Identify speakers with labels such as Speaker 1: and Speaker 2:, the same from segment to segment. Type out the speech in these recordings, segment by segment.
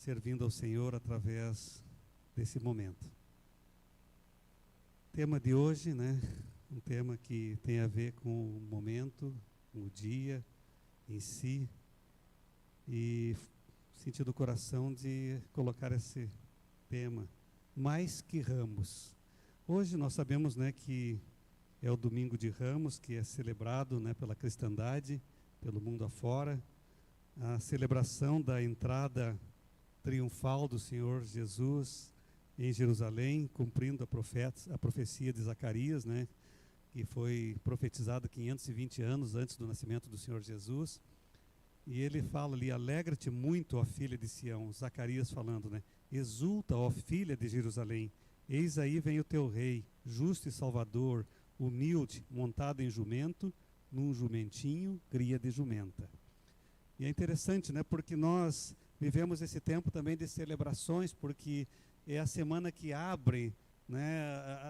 Speaker 1: servindo ao Senhor através desse momento. O tema de hoje, um tema que tem a ver com o momento, com o dia em si, e senti do coração de colocar esse tema, mais que Ramos. Hoje nós sabemos, que é o Domingo de Ramos, que é celebrado, pela cristandade, pelo mundo afora, a celebração da entrada triunfal do Senhor Jesus em Jerusalém, cumprindo a profecia de Zacarias, que foi profetizada 520 anos antes do nascimento do Senhor Jesus. E ele fala ali: alegra-te muito, ó filha de Sião. Zacarias falando, exulta, ó filha de Jerusalém, eis aí vem o teu rei, justo e salvador, humilde, montado em jumento, num jumentinho, cria de jumenta. E é interessante, porque nós vivemos esse tempo também de celebrações, porque é a semana que abre,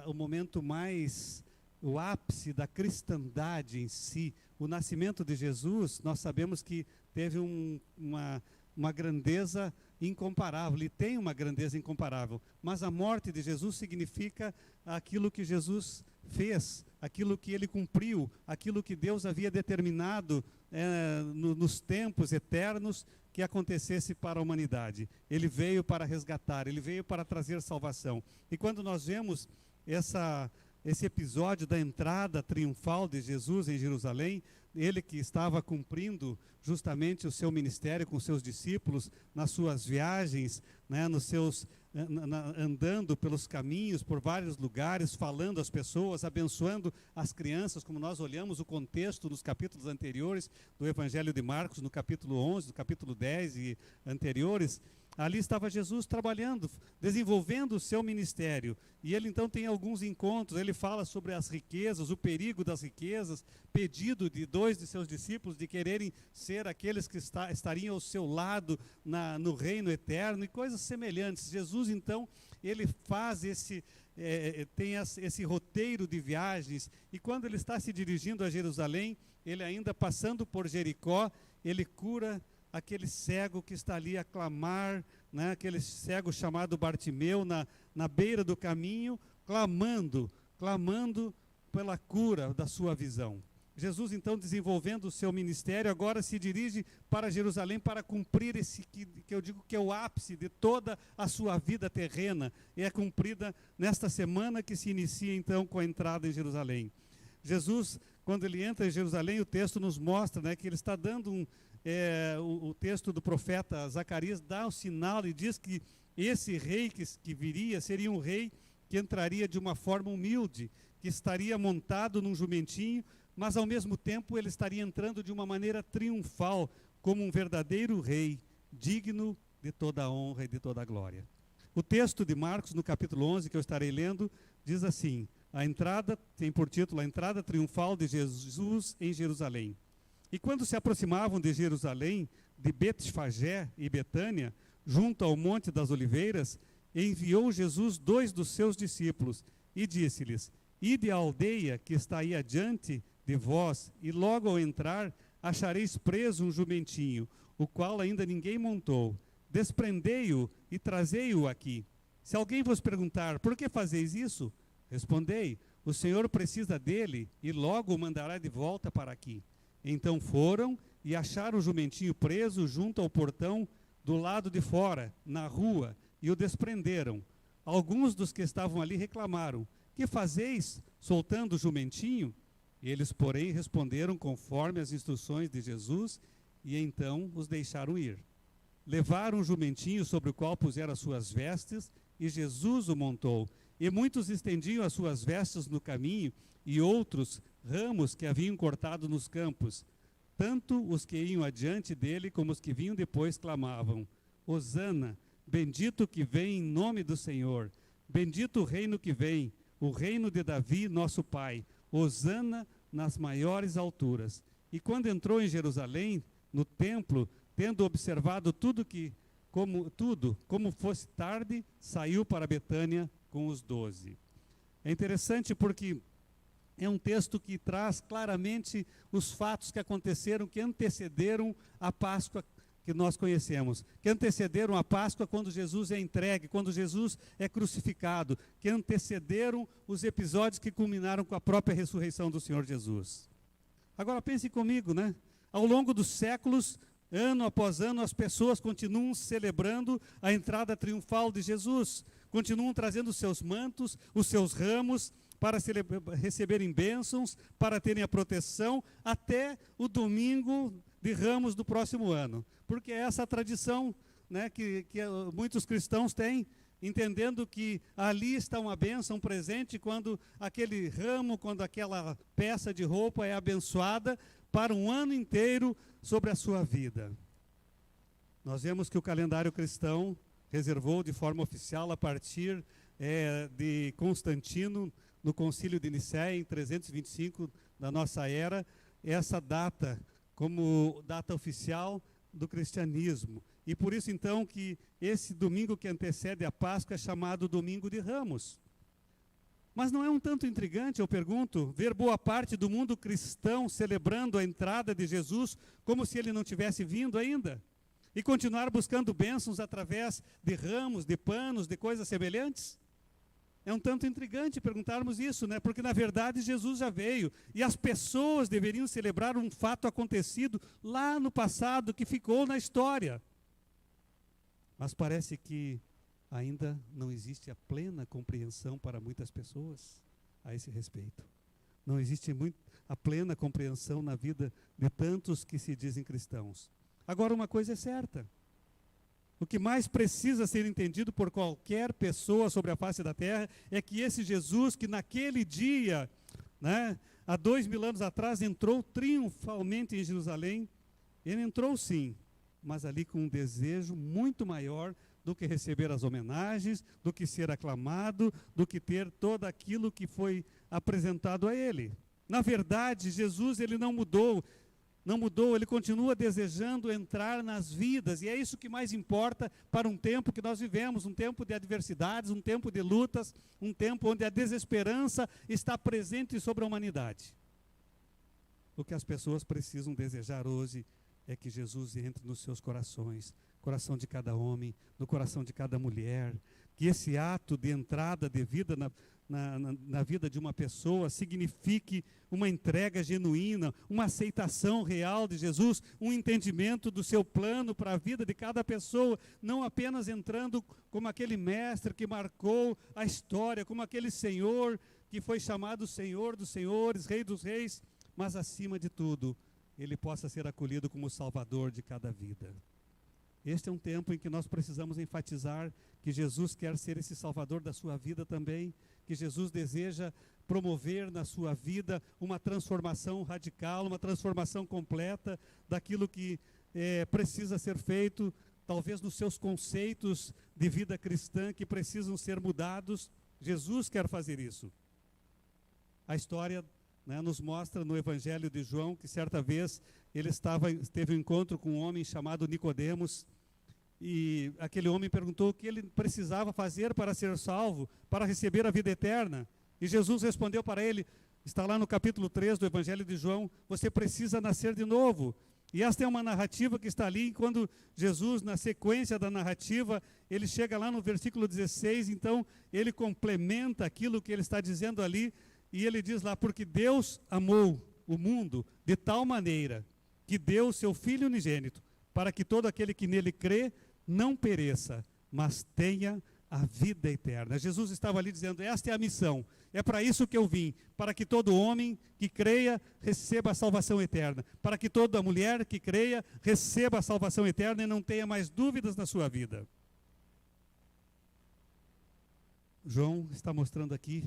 Speaker 1: o momento mais, o ápice da cristandade em si. O nascimento de Jesus, nós sabemos que teve uma grandeza incomparável, ele tem uma grandeza incomparável, mas a morte de Jesus significa aquilo que Jesus fez, aquilo que ele cumpriu, aquilo que Deus havia determinado nos tempos eternos que acontecesse para a humanidade. Ele veio para resgatar, ele veio para trazer salvação. E quando nós vemos esse episódio da entrada triunfal de Jesus em Jerusalém, ele que estava cumprindo justamente o seu ministério com seus discípulos, nas suas viagens, andando pelos caminhos, por vários lugares, falando às pessoas, abençoando as crianças, como nós olhamos o contexto nos capítulos anteriores do Evangelho de Marcos, no capítulo 11, no capítulo 10 e anteriores. Ali estava Jesus trabalhando, desenvolvendo o seu ministério. E ele então tem alguns encontros, ele fala sobre as riquezas, o perigo das riquezas, pedido de 2 de seus discípulos de quererem ser aqueles que estariam ao seu lado no reino eterno e coisas semelhantes. Jesus então, ele faz tem esse roteiro de viagens, e quando ele está se dirigindo a Jerusalém, ele ainda passando por Jericó, ele cura aquele cego que está ali a clamar, aquele cego chamado Bartimeu, na beira do caminho, clamando pela cura da sua visão. Jesus, então, desenvolvendo o seu ministério, agora se dirige para Jerusalém para cumprir esse que eu digo que é o ápice de toda a sua vida terrena, e é cumprida nesta semana que se inicia, então, com a entrada em Jerusalém. Jesus, quando ele entra em Jerusalém, o texto nos mostra, que ele está dando o texto do profeta Zacarias dá o sinal e diz que esse rei que viria seria um rei que entraria de uma forma humilde, que estaria montado num jumentinho, mas ao mesmo tempo ele estaria entrando de uma maneira triunfal, como um verdadeiro rei, digno de toda a honra e de toda a glória. O texto de Marcos, no capítulo 11, que eu estarei lendo, diz assim: a entrada, tem por título, a entrada triunfal de Jesus em Jerusalém. E quando se aproximavam de Jerusalém, de Betfagé e Betânia, junto ao Monte das Oliveiras, enviou Jesus 2 dos seus discípulos e disse-lhes: ide à aldeia que está aí adiante de vós, e logo ao entrar achareis preso um jumentinho, o qual ainda ninguém montou. Desprendei-o e trazei-o aqui. Se alguém vos perguntar: por que fazeis isso? Respondei: o Senhor precisa dele e logo o mandará de volta para aqui. Então foram e acharam o jumentinho preso junto ao portão do lado de fora, na rua, e o desprenderam. Alguns dos que estavam ali reclamaram: que fazeis, soltando o jumentinho? Eles, porém, responderam conforme as instruções de Jesus, e então os deixaram ir. Levaram o jumentinho sobre o qual puseram as suas vestes, e Jesus o montou. E muitos estendiam as suas vestes no caminho, e outros ramos que haviam cortado nos campos. Tanto os que iam adiante dele, como os que vinham depois, clamavam: Hosana, bendito que vem em nome do Senhor, bendito o reino que vem, o reino de Davi, nosso pai, Hosana nas maiores alturas. E quando entrou em Jerusalém, no templo, tendo observado como fosse tarde, saiu para Betânia com os 12. É interessante porque é um texto que traz claramente os fatos que aconteceram, que antecederam a Páscoa que nós conhecemos, que antecederam a Páscoa quando Jesus é entregue, quando Jesus é crucificado, que antecederam os episódios que culminaram com a própria ressurreição do Senhor Jesus. Agora pense comigo, né? Ao longo dos séculos, ano após ano, as pessoas continuam celebrando a entrada triunfal de Jesus, continuam trazendo os seus mantos, os seus ramos, para receberem bênçãos, para terem a proteção, até o domingo de Ramos do próximo ano. Porque é essa a tradição, né, que muitos cristãos têm, entendendo que ali está uma bênção, um presente, quando aquele ramo, quando aquela peça de roupa é abençoada para um ano inteiro sobre a sua vida. Nós vemos que o calendário cristão reservou de forma oficial, a partir de Constantino, no Concílio de Nicéia, em 325 da nossa era, essa data como data oficial do cristianismo. E por isso, então, que esse domingo que antecede a Páscoa é chamado Domingo de Ramos. Mas não é um tanto intrigante, eu pergunto, ver boa parte do mundo cristão celebrando a entrada de Jesus como se ele não tivesse vindo ainda? E continuar buscando bênçãos através de ramos, de panos, de coisas semelhantes? É um tanto intrigante perguntarmos isso, né? Porque na verdade Jesus já veio e as pessoas deveriam celebrar um fato acontecido lá no passado, que ficou na história. Mas parece que ainda não existe a plena compreensão para muitas pessoas a esse respeito. Não existe a plena compreensão na vida de tantos que se dizem cristãos. Agora, uma coisa é certa: o que mais precisa ser entendido por qualquer pessoa sobre a face da terra é que esse Jesus, que naquele dia, né, há 2000 anos atrás, entrou triunfalmente em Jerusalém, ele entrou sim, mas ali com um desejo muito maior do que receber as homenagens, do que ser aclamado, do que ter todo aquilo que foi apresentado a ele. Na verdade, Jesus, ele não mudou, ele continua desejando entrar nas vidas, e é isso que mais importa para um tempo que nós vivemos, um tempo de adversidades, um tempo de lutas, um tempo onde a desesperança está presente sobre a humanidade. O que as pessoas precisam desejar hoje é que Jesus entre nos seus corações, coração de cada homem, no coração de cada mulher, que esse ato de entrada de vida na vida de uma pessoa signifique uma entrega genuína, uma aceitação real de Jesus, um entendimento do seu plano para a vida de cada pessoa, não apenas entrando como aquele mestre que marcou a história, como aquele Senhor que foi chamado Senhor dos Senhores, Rei dos Reis, mas acima de tudo, ele possa ser acolhido como Salvador de cada vida. Este é um tempo em que nós precisamos enfatizar que Jesus quer ser esse Salvador da sua vida também, que Jesus deseja promover na sua vida uma transformação radical, uma transformação completa daquilo que precisa ser feito, talvez nos seus conceitos de vida cristã que precisam ser mudados. Jesus quer fazer isso. A história, né, nos mostra no Evangelho de João que certa vez ele teve um encontro com um homem chamado Nicodemos, e aquele homem perguntou o que ele precisava fazer para ser salvo, para receber a vida eterna. E Jesus respondeu para ele, está lá no capítulo 3 do Evangelho de João, você precisa nascer de novo. E esta é uma narrativa que está ali, quando Jesus, na sequência da narrativa, ele chega lá no versículo 16, então ele complementa aquilo que ele está dizendo ali, e ele diz lá, porque Deus amou o mundo de tal maneira que deu o seu Filho unigênito, para que todo aquele que nele crê não pereça, mas tenha a vida eterna. Jesus estava ali dizendo, esta é a missão, é para isso que eu vim, para que todo homem que creia receba a salvação eterna, para que toda mulher que creia receba a salvação eterna e não tenha mais dúvidas na sua vida. João está mostrando aqui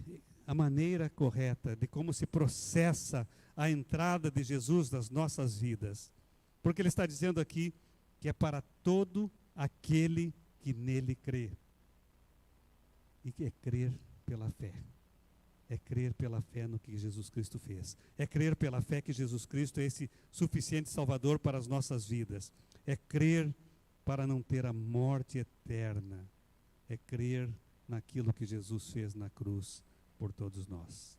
Speaker 1: a maneira correta de como se processa a entrada de Jesus nas nossas vidas, porque ele está dizendo aqui que é para todo aquele que nele crê. E que é crer pela fé. É crer pela fé no que Jesus Cristo fez. É crer pela fé que Jesus Cristo é esse suficiente Salvador para as nossas vidas. É crer para não ter a morte eterna. É crer naquilo que Jesus fez na cruz por todos nós.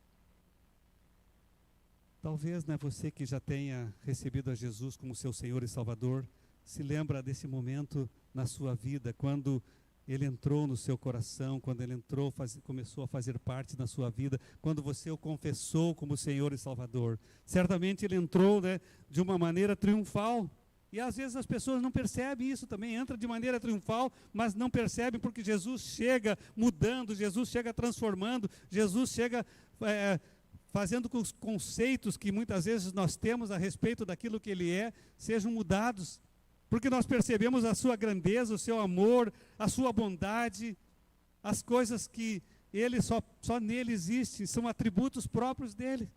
Speaker 1: Talvez, né, você que já tenha recebido a Jesus como seu Senhor e Salvador, se lembra desse momento na sua vida, quando ele entrou no seu coração, quando ele entrou, começou a fazer parte da sua vida, quando você o confessou como Senhor e Salvador. Certamente ele entrou, né, de uma maneira triunfal. E às vezes as pessoas não percebem isso também, entra de maneira triunfal, mas não percebem porque Jesus chega mudando, Jesus chega transformando, Jesus chega fazendo com os conceitos que muitas vezes nós temos a respeito daquilo que ele é, sejam mudados. Porque nós percebemos a sua grandeza, o seu amor, a sua bondade, as coisas que ele só nele existem, são atributos próprios dele.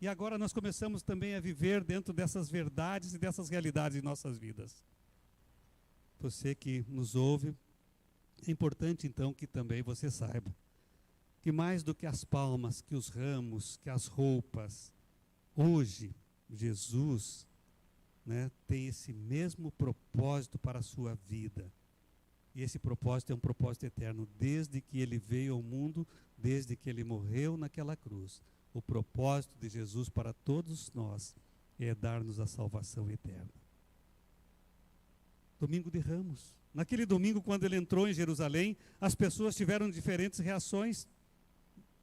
Speaker 1: E agora nós começamos também a viver dentro dessas verdades e dessas realidades em nossas vidas. Você que nos ouve, é importante então que também você saiba que mais do que as palmas, que os ramos, que as roupas, hoje Jesus, né, tem esse mesmo propósito para a sua vida. E esse propósito é um propósito eterno, desde que ele veio ao mundo, desde que ele morreu naquela cruz. O propósito de Jesus para todos nós é dar-nos a salvação eterna. Domingo de Ramos. Naquele domingo, quando ele entrou em Jerusalém, as pessoas tiveram diferentes reações.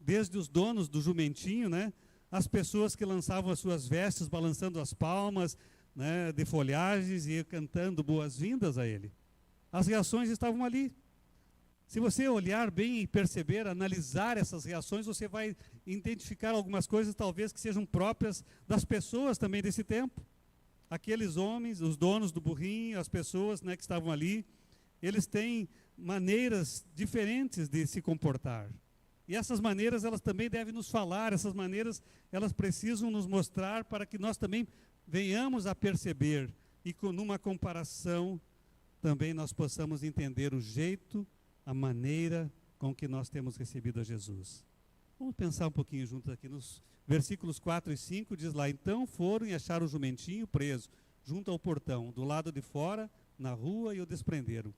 Speaker 1: Desde os donos do jumentinho, né, as pessoas que lançavam as suas vestes, balançando as palmas, né, de folhagens e cantando boas-vindas a ele. As reações estavam ali. Se você olhar bem e perceber, analisar essas reações, você vai identificar algumas coisas talvez que sejam próprias das pessoas também desse tempo. Aqueles homens, os donos do burrinho, as pessoas, né, que estavam ali, eles têm maneiras diferentes de se comportar. E essas maneiras, elas também devem nos falar, essas maneiras, elas precisam nos mostrar para que nós também venhamos a perceber e numa comparação também nós possamos entender o jeito, a maneira com que nós temos recebido a Jesus. Vamos pensar um pouquinho juntos aqui nos versículos 4 e 5, diz lá: então foram e acharam o jumentinho preso junto ao portão, do lado de fora, na rua, e o desprenderam.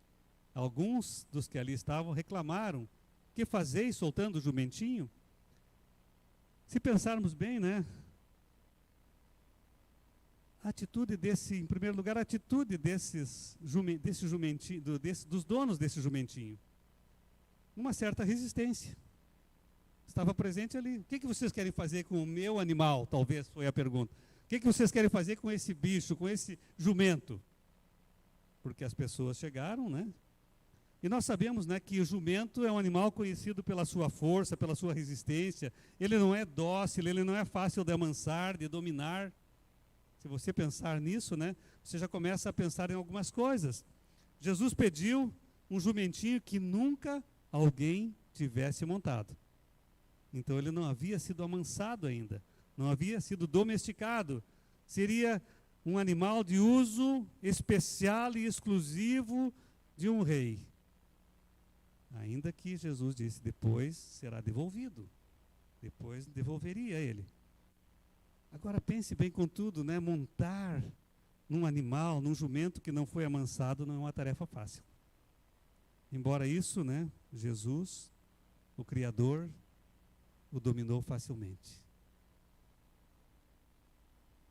Speaker 1: Alguns dos que ali estavam reclamaram: que fazeis soltando o jumentinho? Se pensarmos bem, né? A atitude em primeiro lugar, a atitude dos donos desse jumentinho. Uma certa resistência. Estava presente ali. O que vocês querem fazer com o meu animal? Talvez foi a pergunta. O que vocês querem fazer com esse bicho, com esse jumento? Porque as pessoas chegaram, né? E nós sabemos, né, que o jumento é um animal conhecido pela sua força, pela sua resistência. Ele não é dócil, ele não é fácil de amansar, de dominar. Se você pensar nisso, né, você já começa a pensar em algumas coisas. Jesus pediu um jumentinho que nunca alguém tivesse montado. Então ele não havia sido amansado ainda, não havia sido domesticado. Seria um animal de uso especial e exclusivo de um rei. Ainda que Jesus disse, depois será devolvido. Depois devolveria ele. Agora pense bem contudo, né? Montar num animal, num jumento que não foi amansado, não é uma tarefa fácil. Embora isso, né, Jesus, o Criador, o dominou facilmente.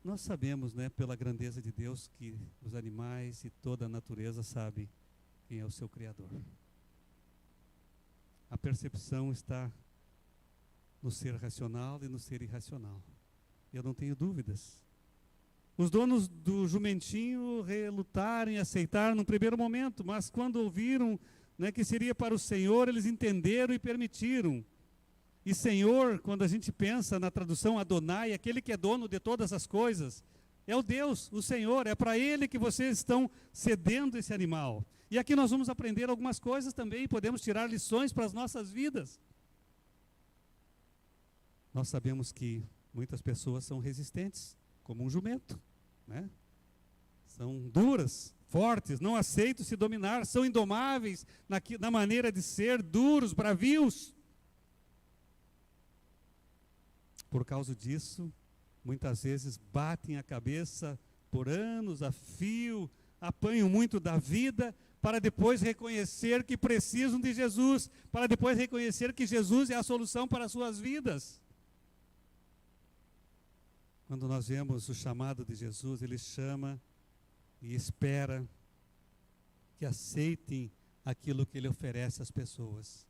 Speaker 1: Nós sabemos, né, pela grandeza de Deus, que os animais e toda a natureza sabem quem é o seu Criador. A percepção está no ser racional e no ser irracional. Eu não tenho dúvidas. Os donos do jumentinho relutaram em aceitar num primeiro momento, mas quando ouviram, né, que seria para o Senhor, eles entenderam e permitiram. E Senhor, quando a gente pensa na tradução Adonai, aquele que é dono de todas as coisas, é o Deus, o Senhor, é para Ele que vocês estão cedendo esse animal. E aqui nós vamos aprender algumas coisas também, podemos tirar lições para as nossas vidas. Nós sabemos que muitas pessoas são resistentes, como um jumento, né? São duras, fortes, não aceitam se dominar, são indomáveis na maneira de ser, duros, bravios. Por causa disso, muitas vezes batem a cabeça por anos a fio, apanham muito da vida, para depois reconhecer que precisam de Jesus, para depois reconhecer que Jesus é a solução para as suas vidas. Quando nós vemos o chamado de Jesus, Ele chama e espera que aceitem aquilo que Ele oferece às pessoas.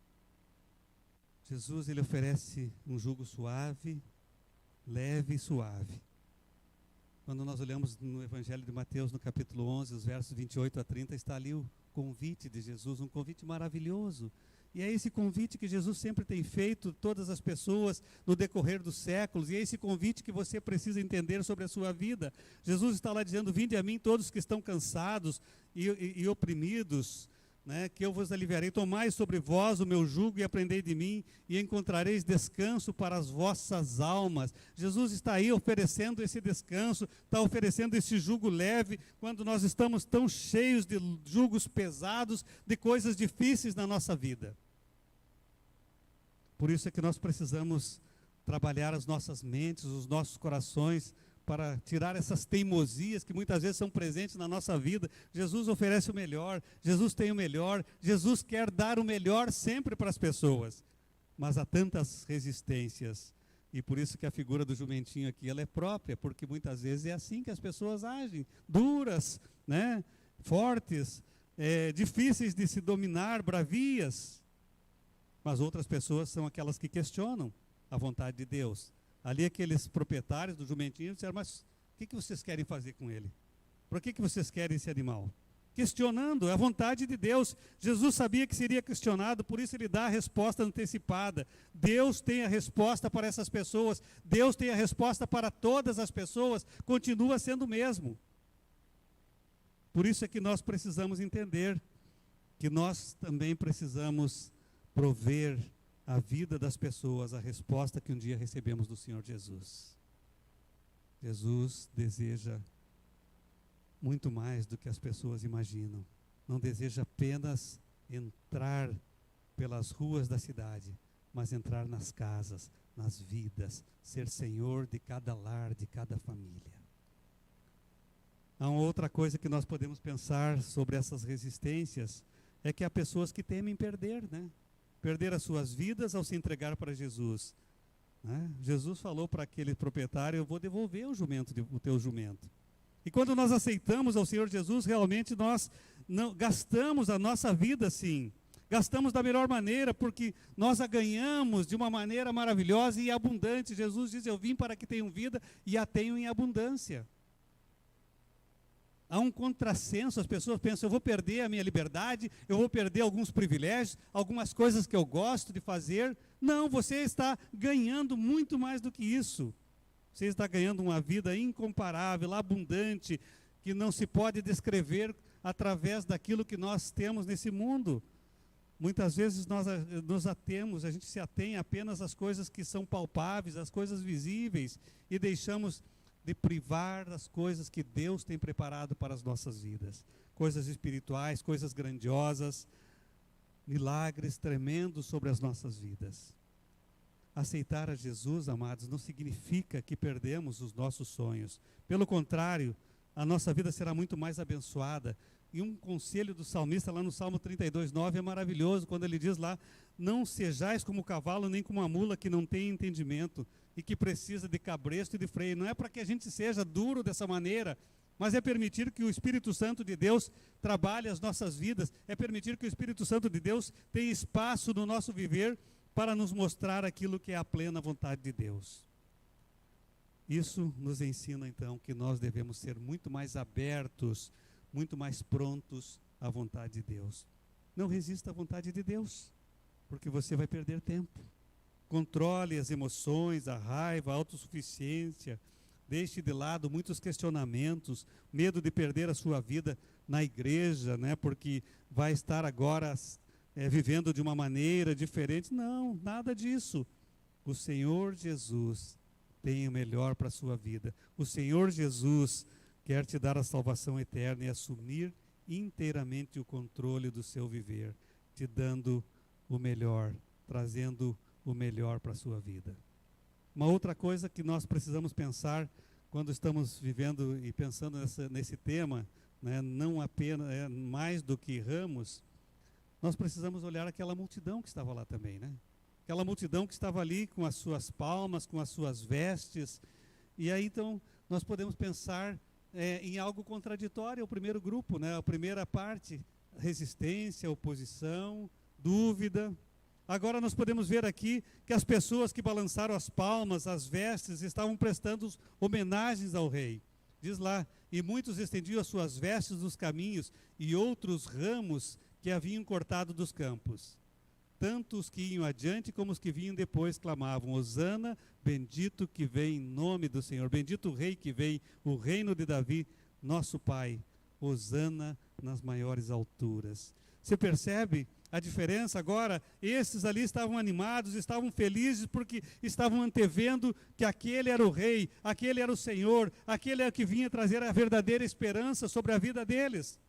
Speaker 1: Jesus, Ele oferece um jugo suave, leve e suave. Quando nós olhamos no Evangelho de Mateus, no capítulo 11, os versos 28 a 30, está ali o convite de Jesus, um convite maravilhoso. E é esse convite que Jesus sempre tem feito a todas as pessoas no decorrer dos séculos, e é esse convite que você precisa entender sobre a sua vida. Jesus está lá dizendo: vinde a mim todos que estão cansados e oprimidos, né, que eu vos aliviarei. Tomai sobre vós o meu jugo e aprendei de mim, e encontrareis descanso para as vossas almas. Jesus está aí oferecendo esse descanso, está oferecendo esse jugo leve, quando nós estamos tão cheios de jugos pesados, de coisas difíceis na nossa vida. Por isso é que nós precisamos trabalhar as nossas mentes, os nossos corações, para tirar essas teimosias que muitas vezes são presentes na nossa vida. Jesus oferece o melhor, Jesus tem o melhor, Jesus quer dar o melhor sempre para as pessoas. Mas há tantas resistências, e por isso que a figura do jumentinho aqui, ela é própria, porque muitas vezes é assim que as pessoas agem, duras, né? Fortes, difíceis de se dominar, bravias. Mas outras pessoas são aquelas que questionam a vontade de Deus. Ali aqueles proprietários do jumentinho disseram: mas o que vocês querem fazer com ele? Por que vocês querem esse animal? Questionando a vontade de Deus. Jesus sabia que seria questionado, por isso ele dá a resposta antecipada. Deus tem a resposta para essas pessoas, Deus tem a resposta para todas as pessoas, continua sendo o mesmo. Por isso é que nós precisamos entender que nós também precisamos prover a vida das pessoas, a resposta que um dia recebemos do Senhor Jesus. Jesus deseja muito mais do que as pessoas imaginam. Não deseja apenas entrar pelas ruas da cidade, mas entrar nas casas, nas vidas, ser Senhor de cada lar, de cada família. Há uma outra coisa que nós podemos pensar sobre essas resistências, é que há pessoas que temem perder, né? Perder as suas vidas ao se entregar para Jesus, né? Jesus falou para aquele proprietário: eu vou devolver o teu jumento. E quando nós aceitamos ao Senhor Jesus, realmente nós não gastamos a nossa vida sim, gastamos da melhor maneira, porque nós a ganhamos de uma maneira maravilhosa e abundante. Jesus diz: eu vim para que tenham vida e a tenham em abundância. Há um contrassenso, as pessoas pensam: eu vou perder a minha liberdade, eu vou perder alguns privilégios, algumas coisas que eu gosto de fazer. Não, você está ganhando muito mais do que isso. Você está ganhando uma vida incomparável, abundante, que não se pode descrever através daquilo que nós temos nesse mundo. Muitas vezes a gente se atém apenas às coisas que são palpáveis, às coisas visíveis, e deixamos de privar das coisas que Deus tem preparado para as nossas vidas. Coisas espirituais, coisas grandiosas, milagres tremendos sobre as nossas vidas. Aceitar a Jesus, amados, não significa que perdemos os nossos sonhos. Pelo contrário, a nossa vida será muito mais abençoada. E um conselho do salmista lá no Salmo 32:9 é maravilhoso, quando ele diz lá: não sejais como o cavalo, nem como a mula que não tem entendimento e que precisa de cabresto e de freio. Não é para que a gente seja duro dessa maneira, mas é permitir que o Espírito Santo de Deus trabalhe as nossas vidas, é permitir que o Espírito Santo de Deus tenha espaço no nosso viver para nos mostrar aquilo que é a plena vontade de Deus. Isso nos ensina então que nós devemos ser muito mais abertos, muito mais prontos à vontade de Deus. Não resista à vontade de Deus, porque você vai perder tempo. Controle as emoções, a raiva, a autossuficiência. Deixe de lado muitos questionamentos, medo de perder a sua vida na igreja, né? Porque vai estar agora vivendo de uma maneira diferente. Não, nada disso. O Senhor Jesus tem o melhor para a sua vida. O Senhor Jesus quer te dar a salvação eterna e assumir inteiramente o controle do seu viver, te dando o melhor, trazendo o melhor para a sua vida. Uma outra coisa que nós precisamos pensar quando estamos vivendo e pensando nesse tema, né, não apenas, mais do que ramos, nós precisamos olhar aquela multidão que estava lá também, né? Aquela multidão que estava ali com as suas palmas, com as suas vestes, e aí então nós podemos pensar em algo contraditório ao primeiro grupo, né? A primeira parte, resistência, oposição, dúvida. Agora nós podemos ver aqui que as pessoas que balançaram as palmas, as vestes, estavam prestando homenagens ao rei. Diz lá, e muitos estendiam as suas vestes nos caminhos e outros ramos que haviam cortado dos campos. Tanto os que iam adiante como os que vinham depois clamavam, Hosana, bendito que vem em nome do Senhor, bendito o rei que vem, o reino de Davi, nosso pai, Hosana nas maiores alturas. Você percebe a diferença agora? Esses ali estavam animados, estavam felizes porque estavam antevendo que aquele era o rei, aquele era o Senhor, aquele era o que vinha trazer a verdadeira esperança sobre a vida deles.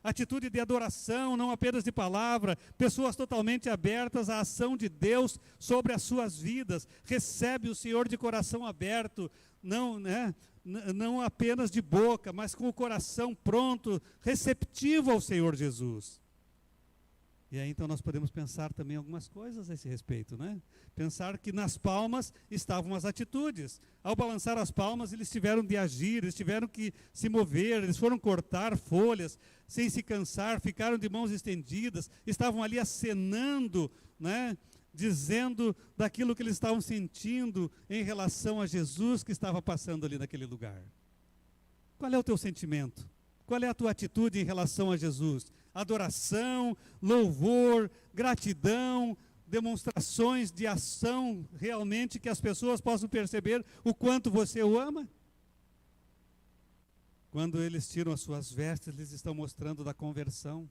Speaker 1: Atitude de adoração, não apenas de palavra, pessoas totalmente abertas à ação de Deus sobre as suas vidas. Recebe o Senhor de coração aberto, não apenas de boca, mas com o coração pronto, receptivo ao Senhor Jesus. E aí então nós podemos pensar também algumas coisas a esse respeito, né? Pensar que nas palmas estavam as atitudes. Ao balançar as palmas, eles tiveram de agir, eles tiveram que se mover, eles foram cortar folhas sem se cansar, ficaram de mãos estendidas, estavam ali acenando, né? Dizendo daquilo que eles estavam sentindo em relação a Jesus que estava passando ali naquele lugar. Qual é o teu sentimento? Qual é a tua atitude em relação a Jesus? Adoração, louvor, gratidão, demonstrações de ação realmente que as pessoas possam perceber o quanto você o ama? Quando eles tiram as suas vestes, eles estão mostrando da conversão,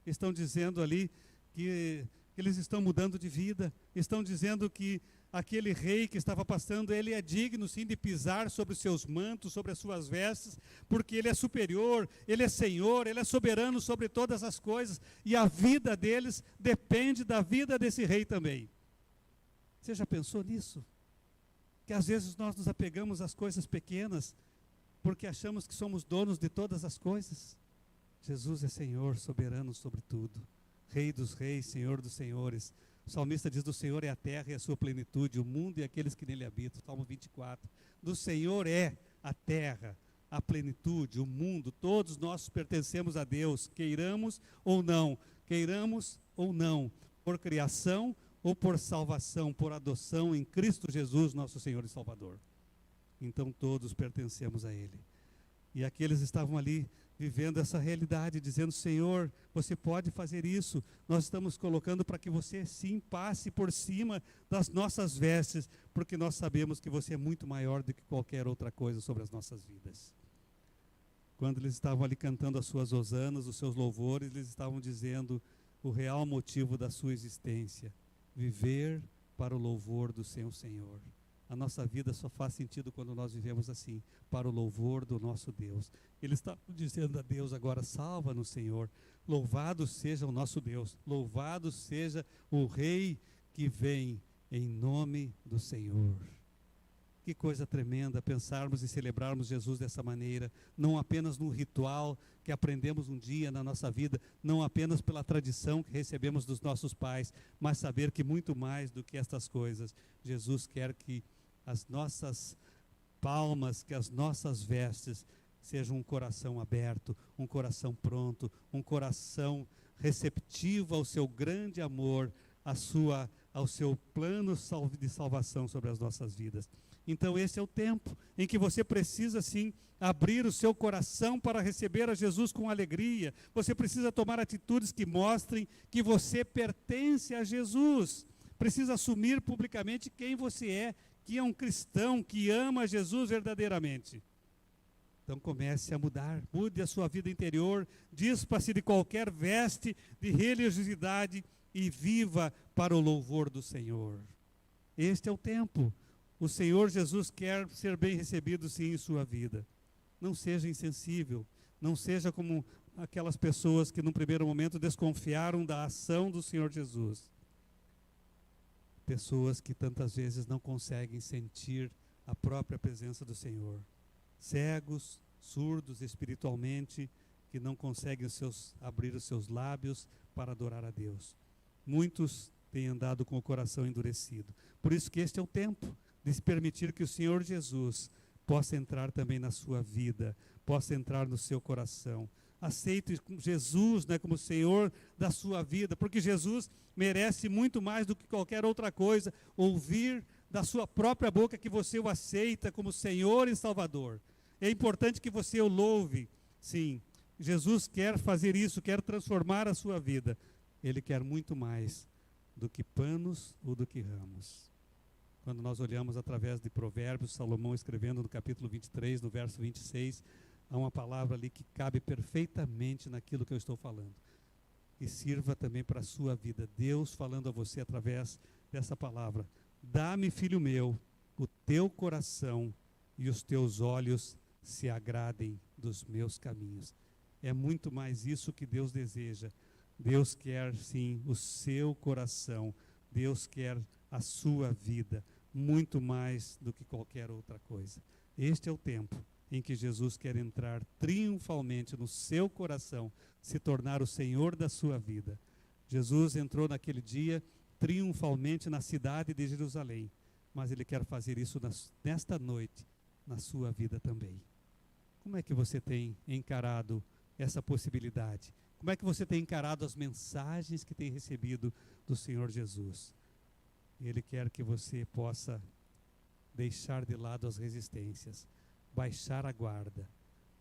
Speaker 1: estão dizendo ali que eles estão mudando de vida, estão dizendo que aquele rei que estava passando, ele é digno sim de pisar sobre os seus mantos, sobre as suas vestes, porque ele é superior, ele é Senhor, ele é soberano sobre todas as coisas, e a vida deles depende da vida desse rei também. Você já pensou nisso? Que às vezes nós nos apegamos às coisas pequenas, porque achamos que somos donos de todas as coisas. Jesus é Senhor, soberano sobre tudo, Rei dos reis, Senhor dos senhores. O salmista diz, do Senhor é a terra e a sua plenitude, o mundo e aqueles que nele habitam. Salmo 24. Do Senhor é a terra, a plenitude, o mundo. Todos nós pertencemos a Deus, queiramos ou não, por criação ou por salvação, por adoção em Cristo Jesus, nosso Senhor e Salvador. Então todos pertencemos a Ele. E aqueles estavam ali vivendo essa realidade, dizendo, Senhor, você pode fazer isso, nós estamos colocando para que você sim passe por cima das nossas vestes, porque nós sabemos que você é muito maior do que qualquer outra coisa sobre as nossas vidas. Quando eles estavam ali cantando as suas hosanas, os seus louvores, eles estavam dizendo o real motivo da sua existência, viver para o louvor do seu Senhor. A nossa vida só faz sentido quando nós vivemos assim, para o louvor do nosso Deus. Eles estavam dizendo a Deus agora, salva-nos, Senhor. Louvado seja o nosso Deus. Louvado seja o Rei que vem em nome do Senhor. Que coisa tremenda pensarmos e celebrarmos Jesus dessa maneira, não apenas num ritual que aprendemos um dia na nossa vida, não apenas pela tradição que recebemos dos nossos pais, mas saber que muito mais do que estas coisas, Jesus quer que as nossas palmas, que as nossas vestes sejam um coração aberto, um coração pronto, um coração receptivo ao seu grande amor, ao seu plano de salvação sobre as nossas vidas. Então esse é o tempo em que você precisa sim abrir o seu coração para receber a Jesus com alegria. Você precisa tomar atitudes que mostrem que você pertence a Jesus. Precisa assumir publicamente quem você é, que é um cristão, que ama Jesus verdadeiramente. Então comece a mudar, mude a sua vida interior, dispa-se de qualquer veste de religiosidade e viva para o louvor do Senhor. Este é o tempo. O Senhor Jesus quer ser bem recebido sim em sua vida. Não seja insensível, não seja como aquelas pessoas que num primeiro momento desconfiaram da ação do Senhor Jesus. Pessoas que tantas vezes não conseguem sentir a própria presença do Senhor. Cegos, surdos espiritualmente, que não conseguem abrir os seus lábios para adorar a Deus. Muitos têm andado com o coração endurecido. Por isso que este é o tempo de se permitir que o Senhor Jesus possa entrar também na sua vida, possa entrar no seu coração. aceite Jesus, né, como Senhor da sua vida, porque Jesus merece muito mais do que qualquer outra coisa, ouvir da sua própria boca que você o aceita como Senhor e Salvador. É importante que você o louve, sim. Jesus quer fazer isso, quer transformar a sua vida. Ele quer muito mais do que panos ou do que ramos. Quando nós olhamos através de Provérbios, Salomão escrevendo no capítulo 23, no verso 26, há uma palavra ali que cabe perfeitamente naquilo que eu estou falando. E sirva também para a sua vida. Deus falando a você através dessa palavra. Dá-me, filho meu, o teu coração e os teus olhos se agradem dos meus caminhos. É muito mais isso que Deus deseja. Deus quer, sim, o seu coração. Deus quer a sua vida, muito mais do que qualquer outra coisa. Este é o tempo em que Jesus quer entrar triunfalmente no seu coração, se tornar o Senhor da sua vida. Jesus entrou naquele dia triunfalmente na cidade de Jerusalém, mas Ele quer fazer isso nesta noite, na sua vida também. Como é que você tem encarado essa possibilidade? Como é que você tem encarado as mensagens que tem recebido do Senhor Jesus? Ele quer que você possa deixar de lado as resistências, baixar a guarda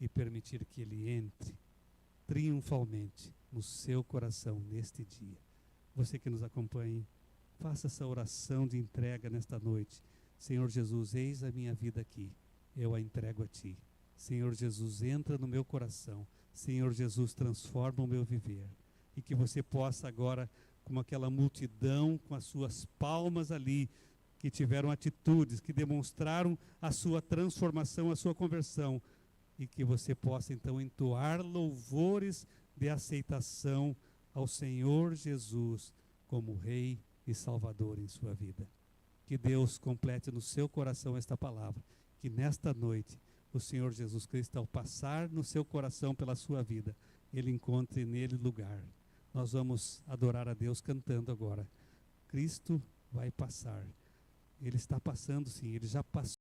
Speaker 1: e permitir que Ele entre triunfalmente no seu coração neste dia. Você que nos acompanhe, faça essa oração de entrega nesta noite. Senhor Jesus, eis a minha vida aqui, eu a entrego a Ti. Senhor Jesus, entra no meu coração. Senhor Jesus, transforma o meu viver. E que você possa agora, como aquela multidão, com as suas palmas ali, que tiveram atitudes, que demonstraram a sua transformação, a sua conversão, e que você possa então entoar louvores de aceitação ao Senhor Jesus como Rei e Salvador em sua vida. Que Deus complete no seu coração esta palavra, que nesta noite o Senhor Jesus Cristo, ao passar no seu coração pela sua vida, Ele encontre nele lugar. Nós vamos adorar a Deus cantando agora. Cristo vai passar. Ele está passando, sim, Ele já passou.